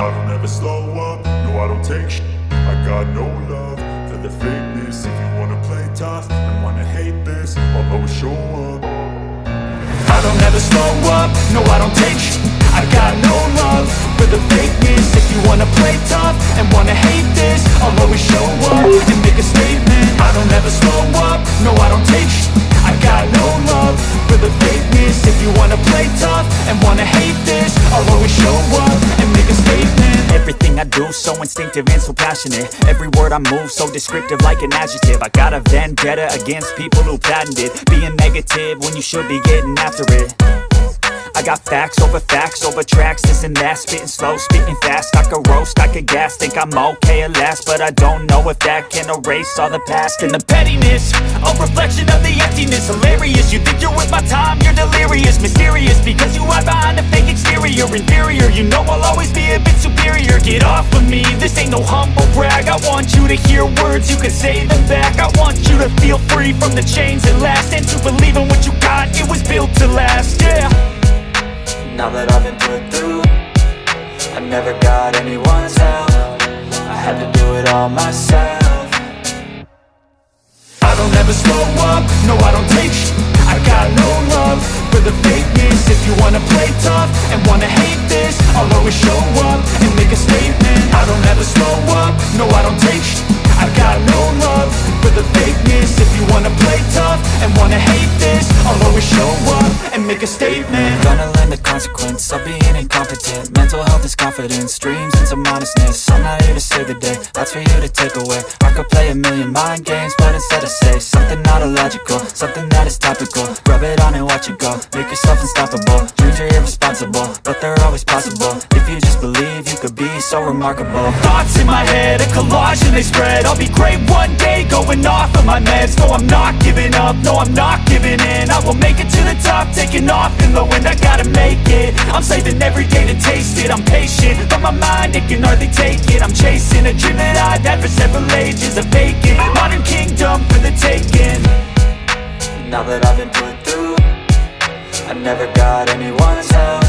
I don't ever slow up, no I don't take sh**. I got no love for the fakeness. If you wanna play tough and wanna hate this, I'll always show up. I don't ever slow up, no I don't take sh**. I got no love for the fakeness. If you wanna play tough and wanna hate this, I'll always show up and make a statement. I don't ever slow up, no I don't take sh**. I got no love for the fakeness. If you wanna play tough and wanna hate this, I'll always show up and make a statement. Everything I do so instinctive and so passionate. Every word I move so descriptive like an adjective. I got a vendetta against people who patented being negative when you should be getting after it. I got facts over tracks, this and that. Spitting slow, spitting fast, I could roast, I could gas. Think I'm okay at last, but I don't know if that can erase all the past. And the pettiness, a reflection of the emptiness. Hilarious, you think you're with my time, you're delirious. Mysterious, because you hide behind a fake exterior. Inferior, you know I'll always be a bit superior. Get off of me, this ain't no humble brag. I want you to hear words, you can say them back. I want you to feel free from the chains that last, and to believe in what you got, it was built to last, yeah. Now that I've been put through, I never got anyone's help. I had to do it all myself. I don't ever slow up, no I don't take sh**. I got no love for the fakeness. If you wanna play tough and wanna hate this, I'll always show up and make a statement. I don't ever slow up, no I don't take sh**. I got no love for the fakeness. If you wanna play tough and wanna hate this, I'll always show up and make a statement. Gonna learn the consequence of being incompetent. Mental health is confidence, dreams and some honestness. I'm not here to save the day, that's for you to take away. I could play a million mind games, but instead I say something not illogical, something that is topical. Rub it on and watch it go, make yourself unstoppable. Dreams are irresponsible, but they're always possible. If you just believe, you could be so remarkable. Thoughts in my head, a collage and they spread. I'll be great one day, going off of my meds. No, I'm not giving up, no, I'm not giving in. I will make it to the top, taking off in the wind. I gotta make it, I'm saving every day to taste it. I'm patient, but my mind, it can hardly take it. I'm chasing a dream that I've had for several ages. A vacant, modern kingdom for the taking. Now that I've been put through, I never got anyone's help.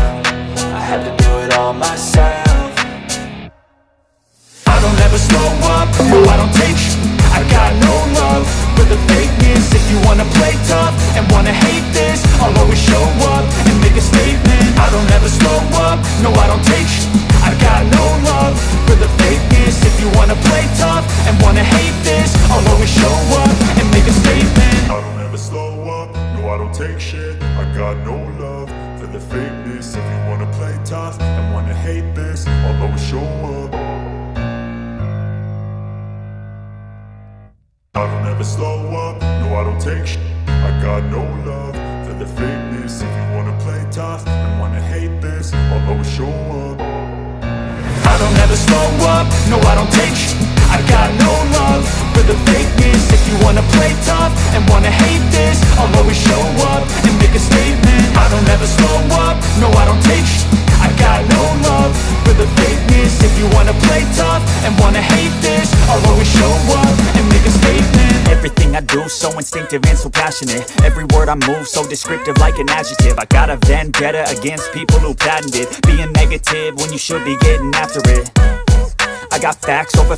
I had to do it all myself. I don't ever slow up, no I don't take sh**. I got no love for the fakeness. If you wanna play tough and wanna hate this, I'll always show up and make a statement. I don't ever slow up, no I don't take sh**. I got no love for the fakeness. If you wanna play tough and wanna hate this, I'll always show up and make a statement. I don't ever slow up, no I don't take shit. I got no love for the fakeness. If you wanna play tough and wanna hate this, I'll always show up. I don't ever slow up, no I don't take sh**. I got no love for the fakeness. If you wanna play tough and wanna hate this, I'll always show up. I don't ever slow up, no I don't take sh**. I got no love for the fakeness. If you wanna play tough and wanna hate this, I'll always show up and make a statement. I don't ever slow up, no I don't take sh**. I got no love for the fakeness. If you wanna play tough and wanna hate this, I'll always show up and make a statement. Everything I do so instinctive and so passionate. Every word I move so descriptive like an adjective. I got a vendetta against people who patented being negative when you should be getting after it. I got facts over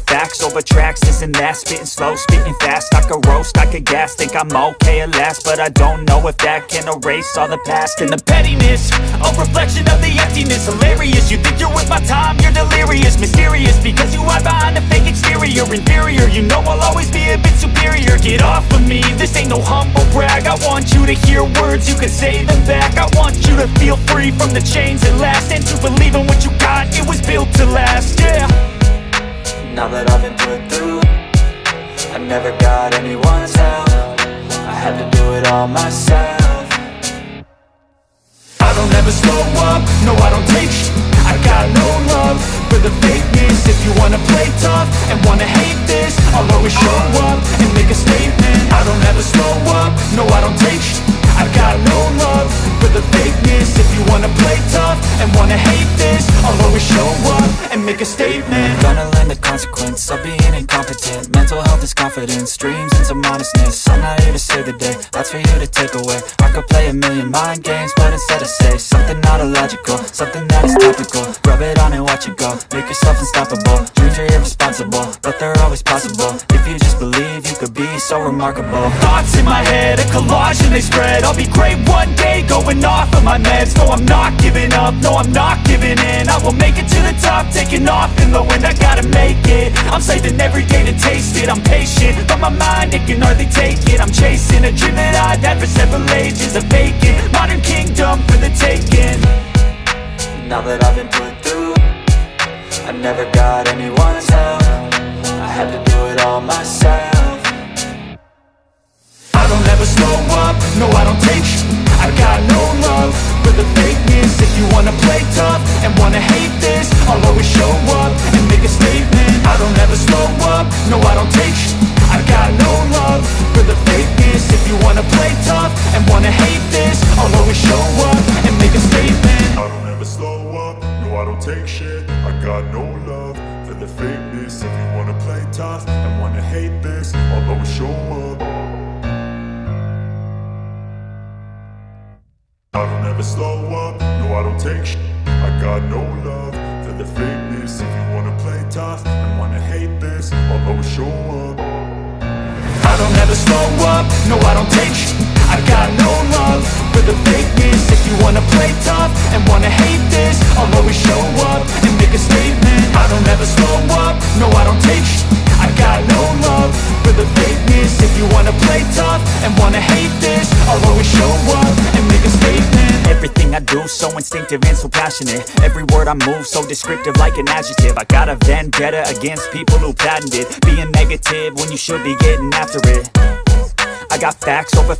tracks, this and that. Spitting slow, spitting fast, I could roast, I could gas. Think I'm okay at last, but I don't know if that can erase all the past. And the pettiness, a reflection of the emptiness. Hilarious, you think you're with my time, you're delirious. Mysterious, because you hide behind a fake exterior. Inferior, you know I'll always be a bit superior. Get off of me, this ain't no humble brag. I want you to hear words, you can say them back. I want you to feel free from the chains that last, and to believe in what you got, it was built to last, yeah. Now that I've been put through, I never got anyone's help. I had to do it all myself. I don't ever slow up, no I don't take sh**. I got no love for the fakeness. If you wanna play tough and wanna hate this, I'll always show up and make a statement. I don't ever slow up, no I don't take sh**. I got no love for the fakeness. If you wanna play tough and wanna hate this, I'll always show up and and make a statement. Gonna learn the consequence of being incompetent. Mental health is confidence, dreams into modestness. I'm not here to save the day, that's for you to take away. I could play a million mind games, but instead I say something not illogical, something that is topical. Rub it on and watch it go, make yourself unstoppable. Dreams are irresponsible, but they're always possible. If you just believe, you could be so remarkable. Thoughts in my head, a collage and they spread. I'll be great one day, going off of my meds. No, I'm not giving up, no, I'm not giving in. I will make it to the top, taking off in the wind. I gotta make it, I'm saving every day to taste it. I'm patient, but my mind, it can hardly take it. I'm chasing a dream that I've had for several ages. A vacant, modern kingdom for the taking. Now that I've been put through, I never got anyone's help. I had to do it all myself. I don't ever slow up, no I don't take I got no love for the fakeness. If you wanna play tough and wanna hate this, I'll always show up and make a statement. I don't ever slow up, no I don't take I got no love for the fakeness. If you wanna play tough and wanna hate this, I'll always show up and make a statement. I don't ever slow up, no I don't take shit. I got no love for the fakeness. If you wanna play tough and wanna hate this, I'll always show up. I don't ever slow up, no I don't take shit. I got no love for the fakeness. If you wanna play tough and wanna hate this, I'll always show up. I don't ever slow up, no I don't take I got no love for the fakeness. If you wanna play tough and wanna hate this, I'll always show up and make a statement. I don't ever slow up, no I don't take I got no love for the fakeness. If you wanna play tough and wanna hate this, I'll always show up and make a statement. Everything I do so instinctive and so passionate. Every word I move so descriptive like an adjective. I got a vendetta against people who patented being negative when you should be getting after it. I got facts over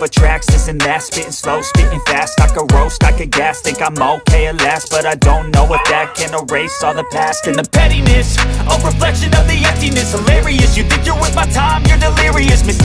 tracks, this and that. Spitting slow, speaking fast. I could roast, I could gas. Think I'm okay at last, but I don't know if that can erase all the past. And the pettiness, a reflection of the emptiness. Hilarious, you think you're